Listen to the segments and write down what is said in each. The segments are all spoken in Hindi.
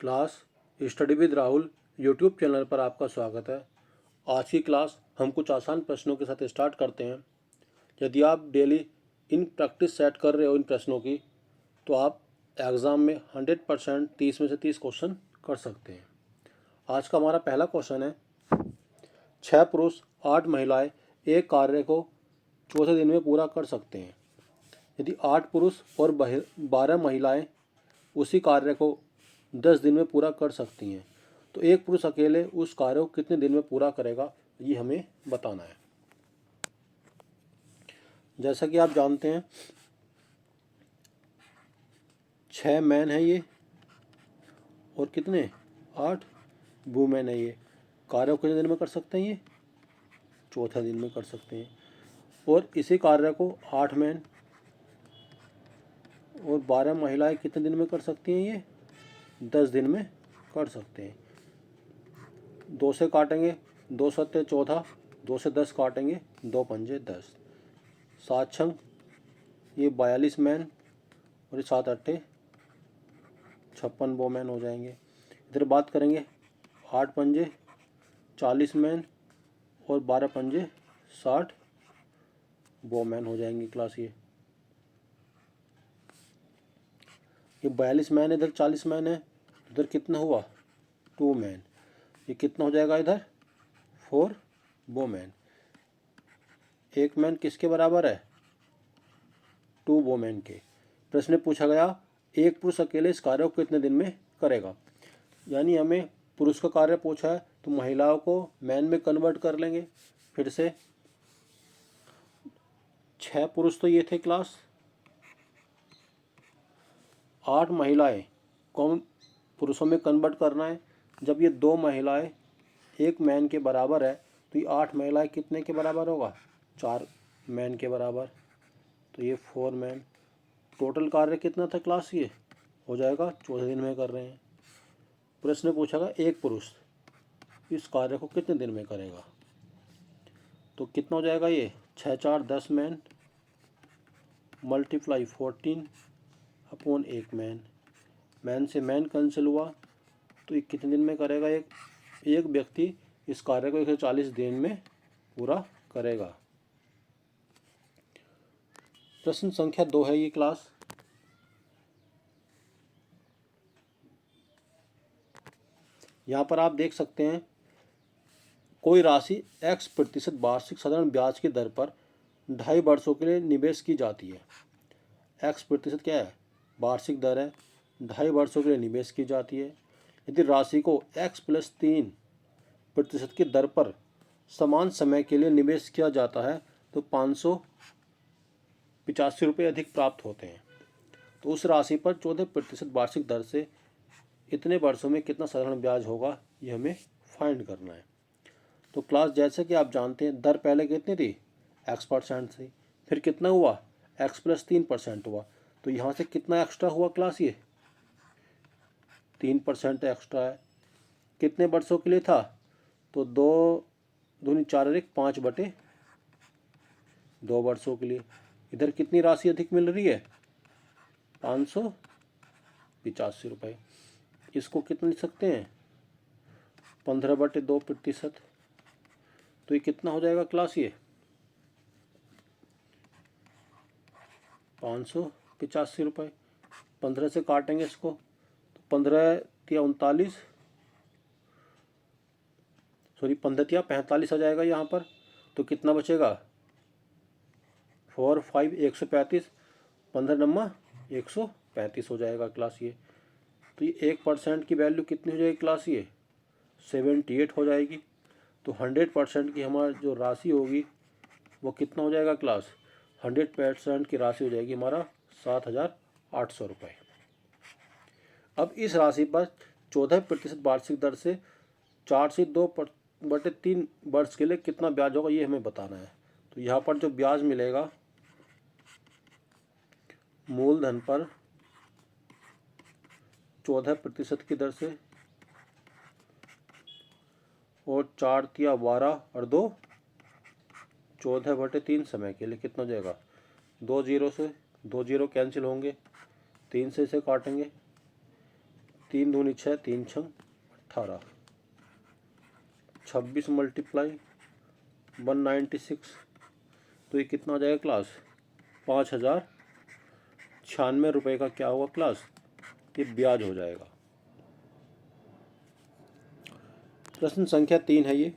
Class study with Rahul YouTube channel पर आपका स्वागत है। आज की क्लास हम कुछ आसान प्रश्नों के साथ स्टार्ट करते हैं। यदि आप डेली इन प्रैक्टिस सेट कर रहे हो इन प्रश्नों की, तो आप एग्ज़ाम में 100% 30 में से 30 क्वेश्चन कर सकते हैं। आज का हमारा पहला क्वेश्चन है, 6 पुरुष 8 महिलाएं एक कार्य को चौथे दिन में पूरा कर सकते हैं। यदि 8 पुरुष और 12 महिलाएं उसी कार्य को 10 दिन में पूरा कर सकती हैं, तो एक पुरुष अकेले उस कार्य को कितने दिन में पूरा करेगा, ये हमें बताना है। जैसा कि आप जानते हैं, 6 मैन है ये और कितने 8 वुमेन है ये। कार्य को कितने दिन में कर सकते हैं, ये चौथा दिन में कर सकते हैं। और इसी कार्य को 8 मैन और 12 महिलाएं कितने दिन में कर सकती हैं, ये 10 दिन में कर सकते हैं। 2 से काटेंगे, 2 सत्ते 14, 2 से 10 काटेंगे, 2 पंजे 10, 7 छंग ये 42 मैन और ये 7 अट्ठे 56 वोमेन हो जाएंगे। इधर बात करेंगे, 8 पंजे 40 मैन और 12 पंजे 60 वोमेन हो जाएंगी क्लास। ये 42 मैन इधर 40 मैन है, इधर कितना हुआ 2 मैन। ये कितना हो जाएगा इधर 4 वोमेन। एक मैन किसके बराबर है 2 वोमेन के। प्रश्न में पूछा गया एक पुरुष अकेले इस कार्य को कितने दिन में करेगा। यानी हमें पुरुष का कार्य पूछा है तो महिलाओं को मैन में कन्वर्ट कर लेंगे। फिर से 6 पुरुष तो ये थे क्लास, 8 महिलाएं कौन पुरुषों में कन्वर्ट करना है। जब ये 2 महिलाएं एक मैन के बराबर है, तो ये 8 महिलाएं कितने के बराबर होगा 4 मैन के बराबर, तो ये 4 मैन। टोटल कार्य कितना था क्लास, ये हो जाएगा चौथे दिन में कर रहे हैं। प्रश्न पूछा गया एक पुरुष इस कार्य को कितने दिन में करेगा, तो कितना हो जाएगा ये 6 4 10 मैन मल्टीप्लाई 14 अपॉन एक मैन। मैन से मैन कैंसिल हुआ, तो ये कितने दिन में करेगा, एक व्यक्ति इस कार्य को 140 दिन में पूरा करेगा। प्रश्न संख्या 2 है ये क्लास। यहाँ पर आप देख सकते हैं, कोई राशि x% वार्षिक साधारण ब्याज की दर पर 2.5 वर्षों के लिए निवेश की जाती है। x% क्या है, वार्षिक दर है, 2.5 वर्षों के लिए निवेश की जाती है। यदि राशि को x+3% की दर पर समान समय के लिए निवेश किया जाता है, तो 585 रुपये अधिक प्राप्त होते हैं। तो उस राशि पर 14% वार्षिक दर से इतने वर्षों में कितना साधारण ब्याज होगा, ये हमें फाइंड करना है। तो क्लास जैसे कि आप जानते हैं, दर पहले कितनी थी x% थी, फिर कितना हुआ x+3% हुआ, तो यहाँ से कितना एक्स्ट्रा हुआ क्लास, ये 3% एक्स्ट्रा है। कितने वर्षों के लिए था, तो 2 दूनी 4 1 5/2 वर्षों के लिए। इधर कितनी राशि अधिक मिल रही है 585 रुपये। इसको कितना लिख सकते हैं 15/2%, तो ये कितना हो जाएगा क्लास, ये 585 रुपये। 15 से काटेंगे इसको, तो 15 या 39 सॉरी 15 या 45 आ जाएगा यहाँ पर। तो कितना बचेगा 4 5 135, 15 नम्मा 135 हो जाएगा क्लास ये। तो ये 1% की वैल्यू कितनी हो जाएगी क्लास, ये 78 हो जाएगी। तो 100% की हमारी जो राशि होगी वो कितना हो जाएगा क्लास, 100% की राशि हो जाएगी हमारा 7,800 रुपये। अब इस राशि पर 14% वार्षिक दर से 4 से 2/3 वर्ष के लिए कितना ब्याज होगा, ये हमें बताना है। तो यहाँ पर जो ब्याज मिलेगा मूलधन पर 14% की दर से और 4 तिया 12 और 2 14/3 समय के लिए कितना हो जाएगा, 2 0 से 2 0 कैंसिल होंगे, 3 से इसे काटेंगे, 3 दूनी 6, 3 छंग 18, 26 मल्टीप्लाई 196, तो ये कितना हो जाएगा क्लास? 5096 रुपये का क्या होगा क्लास? ये ब्याज हो जाएगा। प्रश्न संख्या 3 है ये।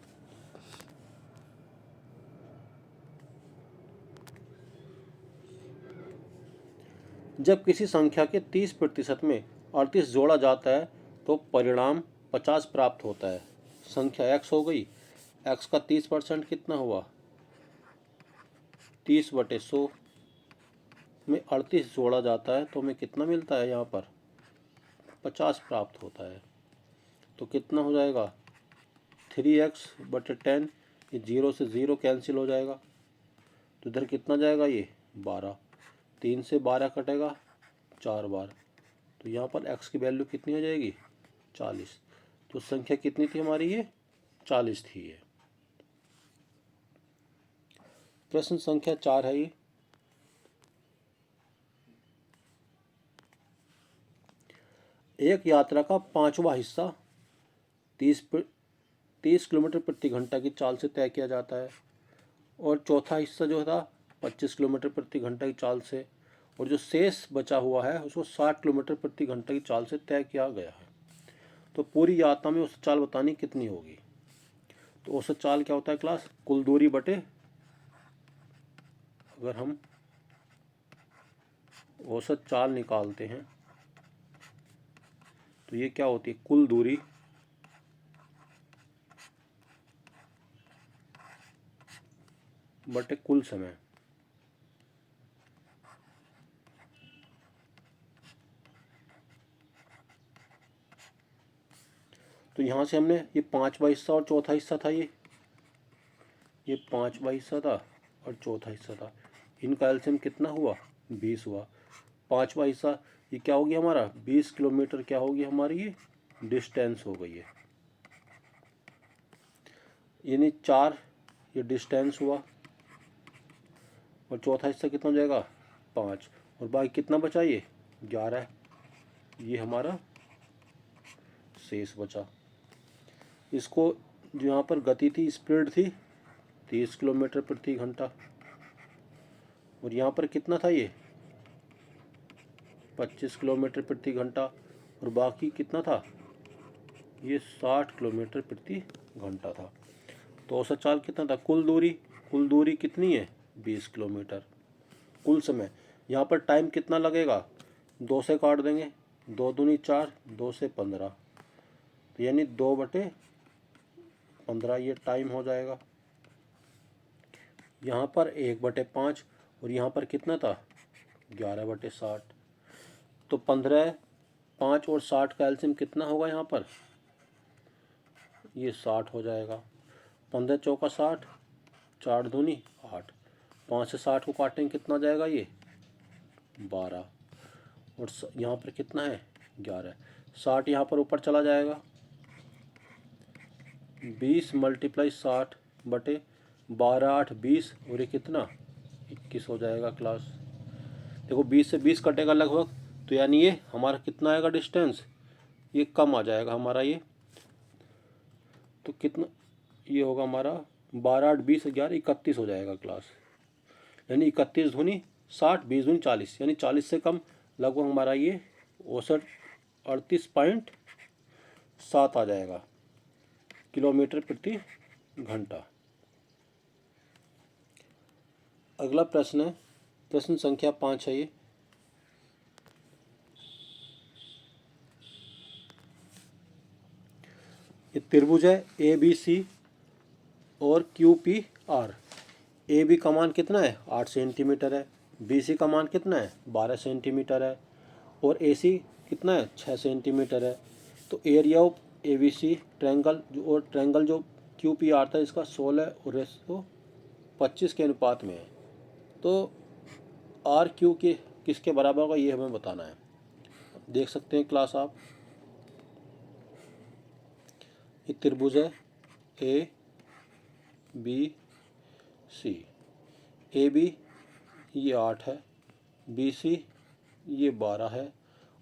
जब किसी संख्या के 30% में 38 जोड़ा जाता है तो परिणाम 50 प्राप्त होता है। संख्या x हो गई, x का 30% कितना हुआ? 30/100 में 38 जोड़ा जाता है तो हमें कितना मिलता है? यहाँ पर 50 प्राप्त होता है। तो कितना हो जाएगा? 3x/10, ये 0 से 0 कैंसिल हो जाएगा, तो इधर कितना जाएगा? ये 12, 3 से 12 कटेगा 4 बार, तो यहाँ पर x की वैल्यू कितनी हो जाएगी? 40। तो संख्या कितनी थी हमारी? ये 40 थी ये। प्रश्न संख्या 4 है ये। एक यात्रा का 5वां हिस्सा 30 किलोमीटर प्रति घंटा की चाल से तय किया जाता है और चौथा हिस्सा जो था 25 किलोमीटर प्रति घंटा की चाल से, और जो शेष बचा हुआ है उसको 60 किलोमीटर प्रति घंटा की चाल से तय किया गया है। तो पूरी यात्रा में औसत चाल बतानी कितनी होगी? तो औसत चाल क्या होता है क्लास? कुल दूरी बटे, अगर हम औसत चाल निकालते हैं तो ये क्या होती है? कुल दूरी बटे कुल समय। तो यहाँ से हमने ये 5वां हिस्सा और चौथा हिस्सा था, ये 5वां हिस्सा था और चौथा हिस्सा था, इनका एलसीएम कितना हुआ? 20 हुआ। 5वां हिस्सा ये क्या हो गया हमारा? 20 किलोमीटर क्या होगी हमारी? ये डिस्टेंस हो गई है, यानी 4 ये डिस्टेंस हुआ, और चौथा हिस्सा कितना हो जाएगा? 5, और बाकी कितना बचा? ये 11, ये हमारा शेष बचा। इसको जो यहाँ पर गति थी, स्पीड थी 30 किलोमीटर प्रति घंटा, और यहाँ पर कितना था? ये 25 किलोमीटर प्रति घंटा, और बाकी कितना था? ये 60 किलोमीटर प्रति घंटा था। तो औसत चाल कितना था? कुल दूरी कितनी है? 20 किलोमीटर। कुल समय, यहाँ पर टाइम कितना लगेगा? 2 से काट देंगे, 2 दूनी 4, 2 से 15, तो यानी 2/15 ये टाइम हो जाएगा। यहाँ पर 1/5, और यहाँ पर कितना था? 11/60, तो 15, 5 और 60 का एलसीएम कितना होगा? यहाँ पर ये 60 हो जाएगा। 15 चौका 60, 4 दूनी 8, 5 से 60 को काटेंगे कितना जाएगा? ये 12, और यहाँ पर कितना है? 11, 60 यहाँ पर ऊपर चला जाएगा, 20 × 60/12, 8 20, और ये कितना? 21 हो जाएगा क्लास। देखो 20 से 20 कटेगा लगभग, तो यानी ये हमारा कितना आएगा डिस्टेंस? ये कम आ जाएगा हमारा ये, तो कितना ये होगा हमारा? 12, 8 20, 11, 31 हो जाएगा क्लास, यानी 31 दूनी 60, 20 दूनी 40, यानी 40 से कम लगभग हमारा ये औसत 38.7 आ जाएगा किलोमीटर प्रति घंटा। अगला प्रश्न है, प्रश्न संख्या 5 है ये। त्रिभुज है ABC और QPR। AB का मान कितना है? 8 सेंटीमीटर है, BC का मान कितना है? 12 सेंटीमीटर है, और AC कितना है? 6 सेंटीमीटर है। तो एरिया ऑफ ABC ट्रायंगल और ट्रायंगल जो QPR था इसका 16:25 के अनुपात में है। तो RQ के किसके बराबर होगा ये हमें बताना है। देख सकते हैं क्लास आप, ये त्रिभुज है ABC। AB ये 8 है, BC ये 12 है,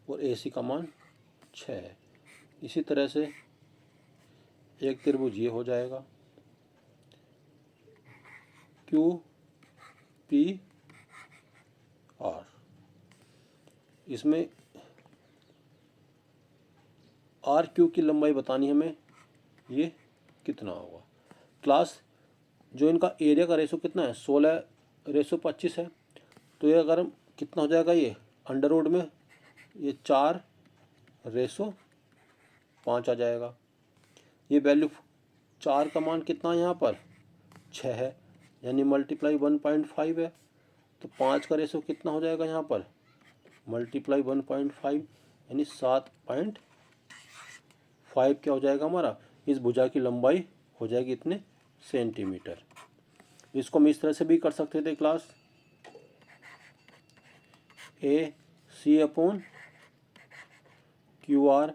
और AC का मान 6 है। इसी तरह से एक त्रिभुज ये हो जाएगा क्यू पी आर। इसमें आर क्यू की लंबाई बतानी हमें, ये कितना होगा। क्लास जो इनका एरिया का रेशो कितना है, 16:25 है। तो ये अगर हम कितना हो जाएगा, ये अंडर रूट में ये 4:5 आ जाएगा। ये वैल्यू 4 का मान कितना है यहाँ पर 6 है, यानी मल्टीप्लाई 1.5 है। तो 5 का रेशो कितना हो जाएगा यहाँ पर मल्टीप्लाई 1.5 यानी 7.5 क्या हो जाएगा हमारा, इस भुजा की लंबाई हो जाएगी इतने सेंटीमीटर। इसको हम इस तरह से भी कर सकते थे class, A C upon Q R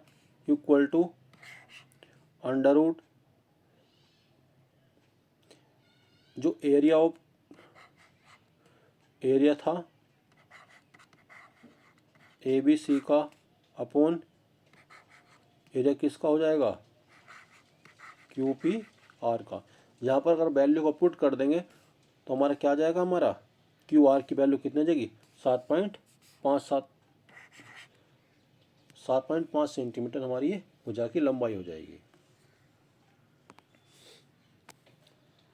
equal to under root जो एरिया था ए बी सी का अपॉन एरिया किसका हो जाएगा क्यू पी आर का। यहाँ पर अगर वैल्यू को पुट कर देंगे तो हमारा क्या आ जाएगा, हमारा क्यू आर की वैल्यू कितनी जाएगी 7.5 सेंटीमीटर हमारी ये भुजा की लंबाई हो जाएगी।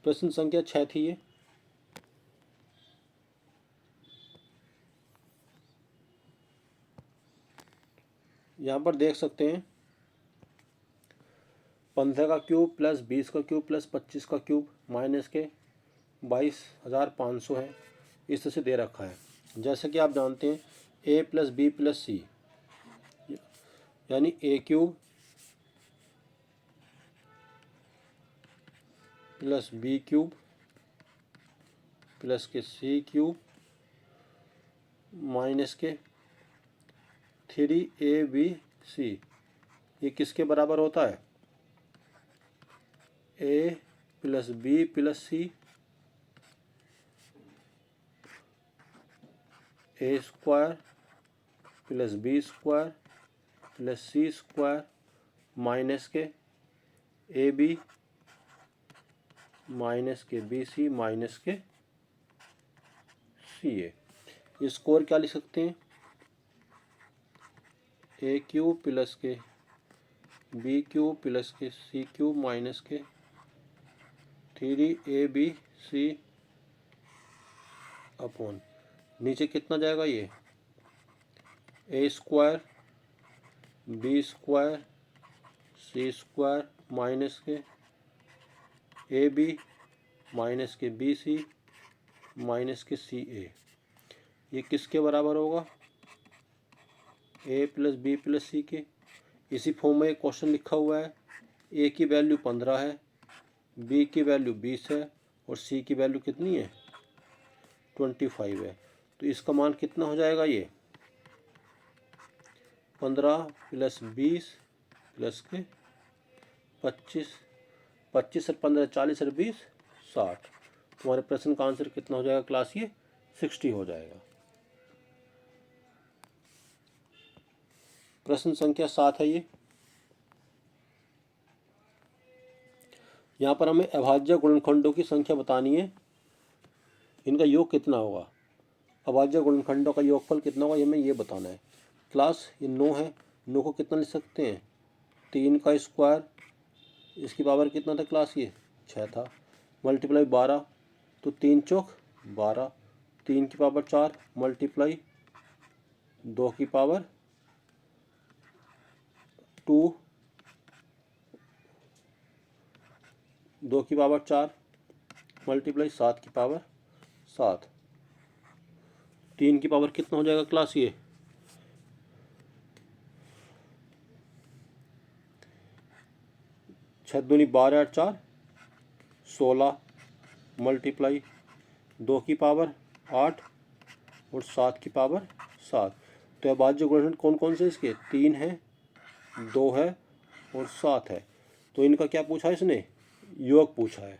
प्रश्न संख्या 6 थी ये। यहाँ पर देख सकते हैं 15 का क्यूब प्लस 20 का क्यूब प्लस 25 का क्यूब माइनस के 22,500 है, इस तरह से दे रखा है। जैसे कि आप जानते हैं A plus B plus C यानी A cube plus B cube plus के सी क्यूब माइनस के 3ab ये किसके बराबर होता है, A plus B plus C A square plus B square plus C square minus के ए बी माइनस के बी सी माइनस के सी ए। ये स्कोर क्या लिख सकते हैं, ए क्यूब प्लस के बी क्यूब प्लस के सी क्यूब माइनस के 3ab अपॉन नीचे कितना जाएगा, ये ए स्क्वायर बी स्क्वायर सी स्क्वायर माइनस के ए बी माइनस के बी सी माइनस के सी ए। ये किसके बराबर होगा, ए प्लस बी प्लस सी के। इसी फॉर्म में एक क्वेश्चन लिखा हुआ है, ए की वैल्यू 15 है, बी की वैल्यू 20 है और सी की वैल्यू कितनी है 25 है। तो इसका मान कितना हो जाएगा, ये 15 प्लस 20 प्लस के 25 25 और 15 40 और 20 60। तुम्हारे प्रश्न का आंसर कितना हो जाएगा क्लास, ये 60 हो जाएगा। प्रश्न संख्या 7 है ये। यहाँ पर हमें अभाज्य गुणनखंडों की संख्या बतानी है, इनका योग कितना होगा। अभाज्य गुणनखंडों का योगफल कितना होगा, ये हमें ये बताना है। क्लास ये 9 है, 9 को कितना लिख सकते हैं 3 का स्क्वायर, इसकी पावर कितना था क्लास, ये 6 था, मल्टीप्लाई 12 तो 3 चौक 12, 3 की पावर 4 मल्टीप्लाई 2 की पावर 2, 2 की पावर 4 मल्टीप्लाई 7 की पावर 7, 3 की पावर कितना हो जाएगा क्लास, ये 6 दूनी 12 और 4 16 मल्टीप्लाई 2 की पावर 8 और 7 की पावर 7। तो अभाज्य गुणनखंड कौन कौन से इसके 3 है 2 है और 7 है। तो इनका क्या पूछा है, इसने योग पूछा है,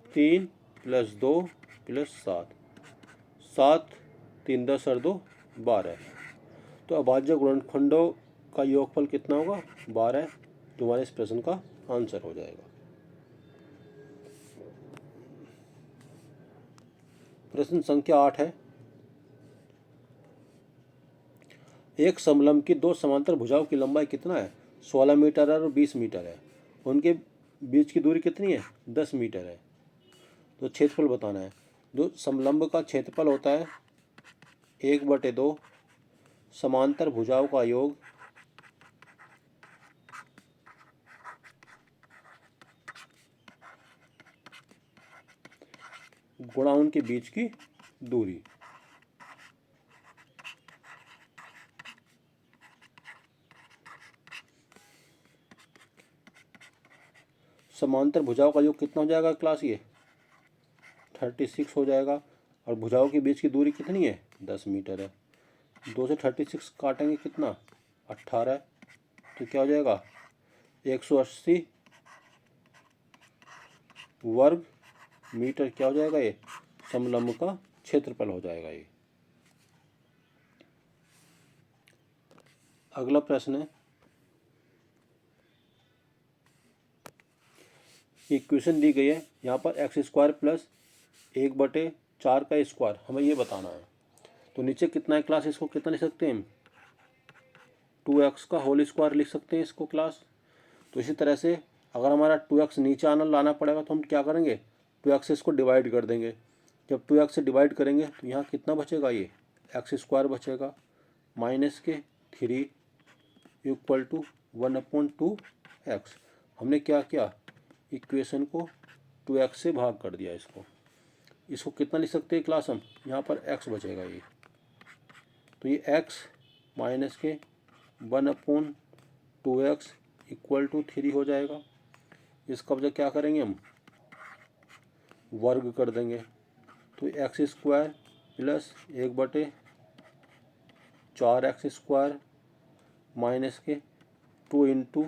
3 प्लस 2 प्लस 7, 7 3 10 और 2 12। तो अभाज्य गुणनखंडों का योगफल कितना होगा? 12। तुम्हारे इस प्रश्न का आंसर हो जाएगा। प्रश्न संख्या 8 है, एक समलंब की दो समांतर भुजाओं की लंबाई कितना है? 16 मीटर है और 20 मीटर है। उनके बीच की दूरी कितनी है? 10 मीटर है। तो क्षेत्रफल बताना है। जो समलंब का क्षेत्रफल होता है 1/2 समांतर भुजाओं का योग गुणा उनके बीच की दूरी। समांतर भुजाओं का योग कितना हो जाएगा क्लास? ये 36 हो जाएगा। और भुजाओं के बीच की दूरी कितनी है? 10 मीटर है। 2 से 36 काटेंगे कितना? 18। तो क्या हो जाएगा? 180 वर्ग मीटर क्या हो जाएगा? ये समलंब का क्षेत्रफल हो जाएगा ये। अगला प्रश्न है, इक्वेशन दी गई है यहाँ पर x² प्लस 1/4 का स्क्वायर, हमें ये बताना है। तो नीचे कितना है क्लास? इसको कितना लिख सकते हैं हम? 2x का होल स्क्वायर लिख सकते हैं इसको क्लास। तो इसी तरह से अगर हमारा 2x नीचे लाना पड़ेगा तो हम क्या करेंगे? 2x से इसको डिवाइड कर देंगे। जब 2x से डिवाइड करेंगे तो यहाँ कितना बचेगा? ये x² बचेगा -3 इक्वल टू 1/2x। हमने क्या किया? इक्वेशन को 2x से भाग कर दिया। इसको कितना लिख सकते हैं क्लास हम? यहाँ पर x बचेगा ये। तो ये x -1/2x इक्वल टू 3 हो जाएगा। इसका वजह क्या करेंगे हम? वर्ग कर देंगे। तो x² plus 1/4x² -2 into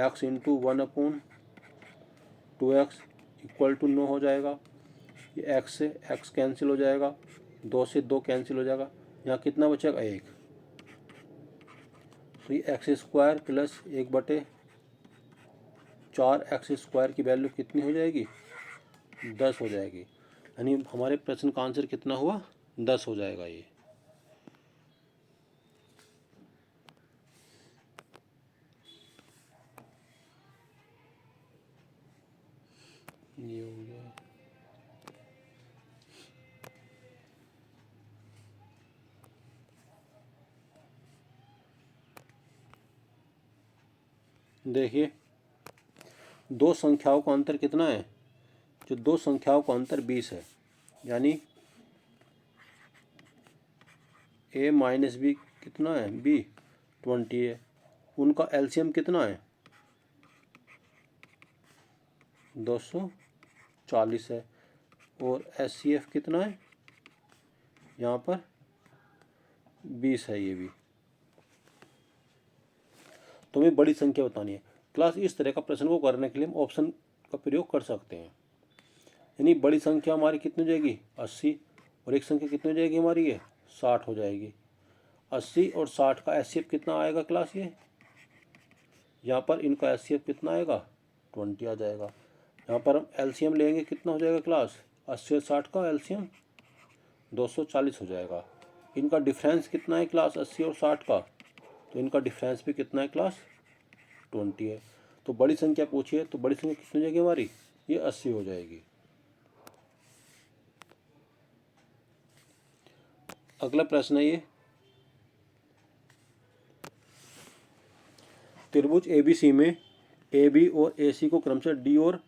x into 1/2x equal to 9 हो जाएगा। ये x से x कैंसिल हो जाएगा, 2 से 2 कैंसिल हो जाएगा। यहाँ कितना बचेगा? 1। तो ये x² प्लस 1/4x² की वैल्यू कितनी हो जाएगी? 10 हो जाएगी। यानी हमारे प्रश्न का आंसर कितना हुआ? 10 हो जाएगा ये हो गया। देखिए, दो संख्याओं का अंतर कितना है? जो दो संख्याओं का अंतर 20 है, यानी a माइनस बी कितना है? b 20 है। उनका एलसीएम कितना है? 240 है। और एचसीएफ कितना है? यहाँ पर 20 है ये भी। तो हमें बड़ी संख्या बतानी है क्लास। इस तरह का प्रश्न को करने के लिए हम ऑप्शन का प्रयोग कर सकते हैं। यानी बड़ी संख्या हमारी कितनी हो जाएगी? 80। और एक संख्या कितनी हो जाएगी हमारी? ये 60 हो जाएगी। 80 और 60 का एचसीएफ कितना आएगा क्लास? ये यहाँ पर इनका एचसीएफ कितना आएगा? 20 आ जाएगा। यहाँ पर हम एलसीएम लेंगे, कितना हो जाएगा क्लास? 80 और 60 का एलसीएम 240 हो जाएगा। इनका डिफरेंस कितना है क्लास? 80 और 60 का। तो इनका डिफरेंस भी कितना है क्लास? 20 है। तो बड़ी संख्या पूछिए तो बड़ी संख्या कितनी हो जाएगी हमारी? ये 80 हो जाएगी। अगला प्रश्न है ये, त्रिभुज एबीसी में AB और AC को क्रमशः D और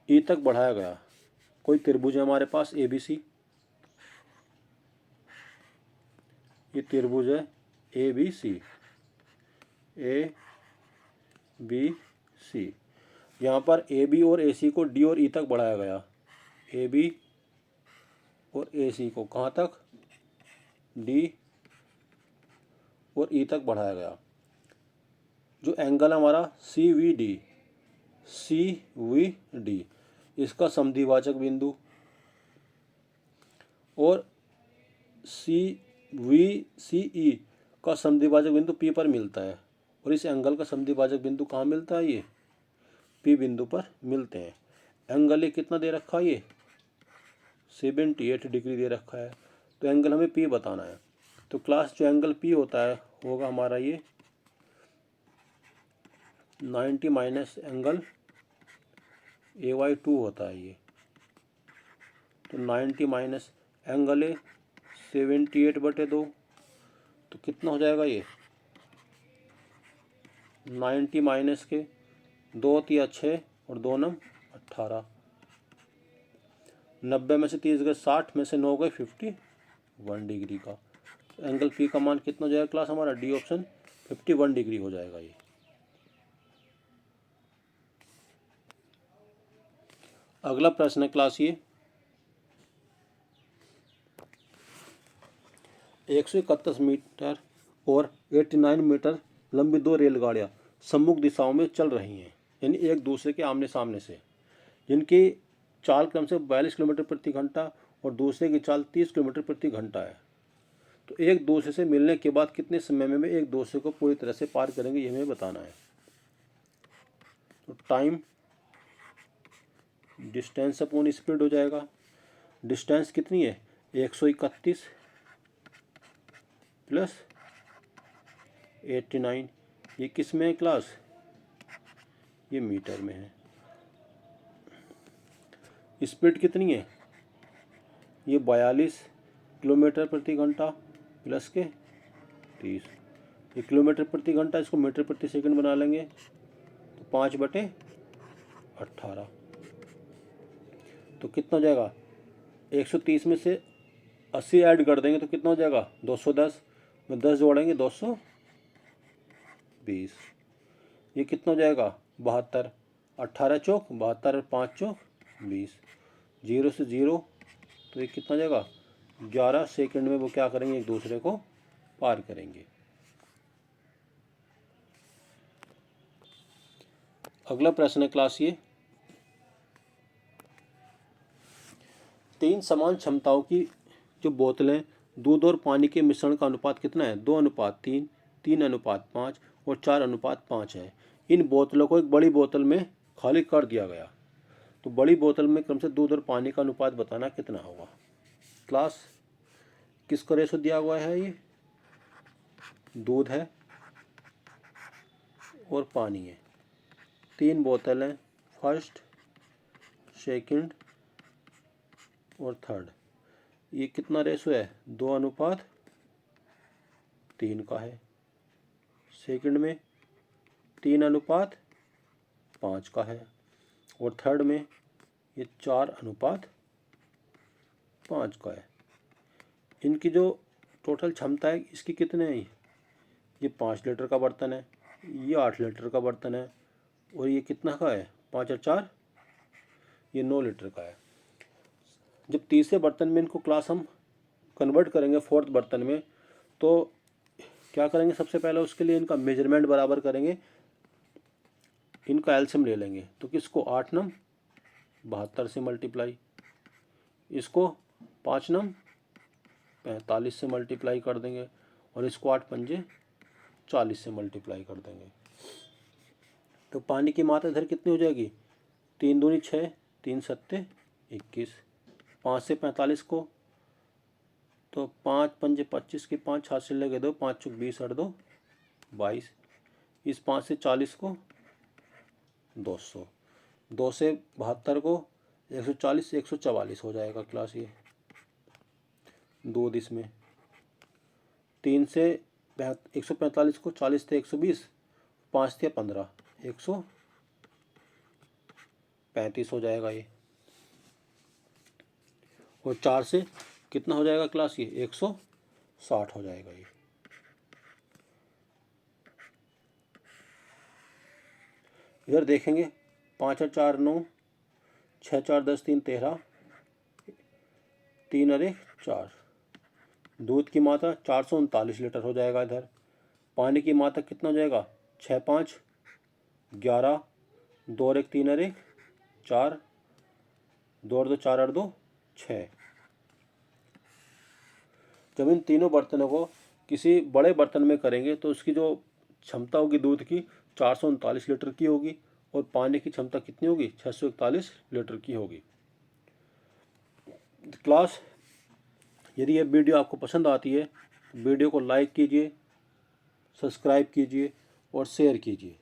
E तक बढ़ाया गया। कोई त्रिभुज है हमारे पास ABC। ये त्रिभुज है ABC। यहाँ पर AB और AC को D और E तक बढ़ाया गया। AB और AC को कहाँ तक? D और E तक बढ़ाया गया। जो एंगल हमारा CVD, इसका समद्विभाजक बिंदु और CVCE का समद्विभाजक बिंदु P पर मिलता है और इस एंगल का समद्विभाजक बिंदु कहाँ मिलता है, ये P बिंदु पर मिलते हैं। एंगल ये कितना दे रखा है, ये 78 डिग्री दे रखा है। तो एंगल हमें P बताना है। तो क्लास जो एंगल P होता है होगा हमारा ये 90 माइनस एंगल AY2 होता है ये। तो 90 माइनस एंगल है 78/2, तो कितना हो जाएगा ये 90 माइनस के 2 तिया 6 और 2 नम 18। 90 में से 30 गए 60, में से 9 गए 51 डिग्री का। एंगल P का मान कितना हो जाएगा क्लास हमारा, डी ऑप्शन 51 डिग्री हो जाएगा ये। अगला प्रश्न है क्लास ये 131 मीटर और 89 मीटर लंबी दो रेलगाड़ियां सम्मुख दिशाओं में चल रही हैं, यानी एक दूसरे के आमने सामने से, जिनकी चाल क्रम से 42 किलोमीटर प्रति घंटा और दूसरे की चाल 30 किलोमीटर प्रति घंटा है। तो एक दूसरे से मिलने के बाद कितने समय में एक दूसरे को पूरी तरह से पार करेंगे, ये हमें बताना है। तो टाइम डिस्टेंस अपॉन स्पीड हो जाएगा। डिस्टेंस कितनी है 131 प्लस 89, ये किस में है क्लास, ये मीटर में है। स्पीड कितनी है, ये 42 किलोमीटर प्रति घंटा प्लस के 30, ये किलोमीटर प्रति घंटा, इसको मीटर प्रति सेकंड बना लेंगे तो 5/18। तो कितना हो जाएगा 130 में से 80 ऐड कर देंगे तो कितना हो जाएगा 210 में 10 जोड़ेंगे 220। ये कितना हो जाएगा 72, 18 चौक 72 और 5 चौक 20, 0 से 0, तो ये कितना हो जाएगा 11 सेकंड में वो क्या करेंगे, एक दूसरे को पार करेंगे। अगला प्रश्न है क्लास ये 3 समान क्षमताओं की जो बोतलें दूध और पानी के मिश्रण का अनुपात कितना है, 2:3, 3:5 और 4:5 है। इन बोतलों को एक बड़ी बोतल में खाली कर दिया गया, तो बड़ी बोतल में क्रम से दूध और पानी का अनुपात बताना कितना होगा। क्लास किसका रेशो दिया हुआ है, ये दूध है और पानी है। 3 बोतल हैं, फर्स्ट सेकंड और थर्ड। ये कितना रेशो है 2:3 का है। सेकंड में 3:5 का है और थर्ड में ये 4:5 का है। इनकी जो टोटल क्षमता है इसकी कितने है, ये 5 लीटर का बर्तन है, ये 8 लीटर का बर्तन है और ये कितना का है 5 और 4, ये 9 लीटर का है। जब तीसरे बर्तन में इनको क्लास हम कन्वर्ट करेंगे फोर्थ बर्तन में, तो क्या करेंगे सबसे पहले उसके लिए इनका मेजरमेंट बराबर करेंगे, इनका एलसीएम ले लेंगे। तो किसको 8 नम 72 से मल्टीप्लाई, इसको 5 नम 45 से मल्टीप्लाई कर देंगे और इसको 8 पंजे 40 से मल्टीप्लाई कर देंगे। तो पानी की मात्रा इधर कितनी हो जाएगी 3 दूनी 6, 3 सत्ते 21, 5 से 45 को, तो 5 पंजे 25 की 5 हाथ से लगे 2, 5 चौक 20 और 2 22, इस 5 से 40 को 200, 2 से 72 को 140, 144 हो जाएगा क्लास ये दूध इसमें। 3 से 145 को 40 थे 120, 5 थे 15, 135 हो जाएगा ये। और 4 से कितना हो जाएगा क्लास ये 160 हो जाएगा ये। इधर देखेंगे 5 और 4 9, 6 4 10 3 13, 3 और 1 4। दूध की मात्रा 439 लीटर हो जाएगा इधर। पानी की मात्रा कितना हो जाएगा 6 5 11, 2 और 1 3 और 1 4, 2 और 2 4 और 2 6। जब इन तीनों बर्तनों को किसी बड़े बर्तन में करेंगे तो उसकी जो क्षमता होगी दूध की 439 लीटर की होगी और पानी की क्षमता कितनी होगी 641 लीटर की होगी। क्लास, यदि यह वीडियो आपको पसंद आती है तो वीडियो को लाइक कीजिए, सब्सक्राइब कीजिए और शेयर कीजिए।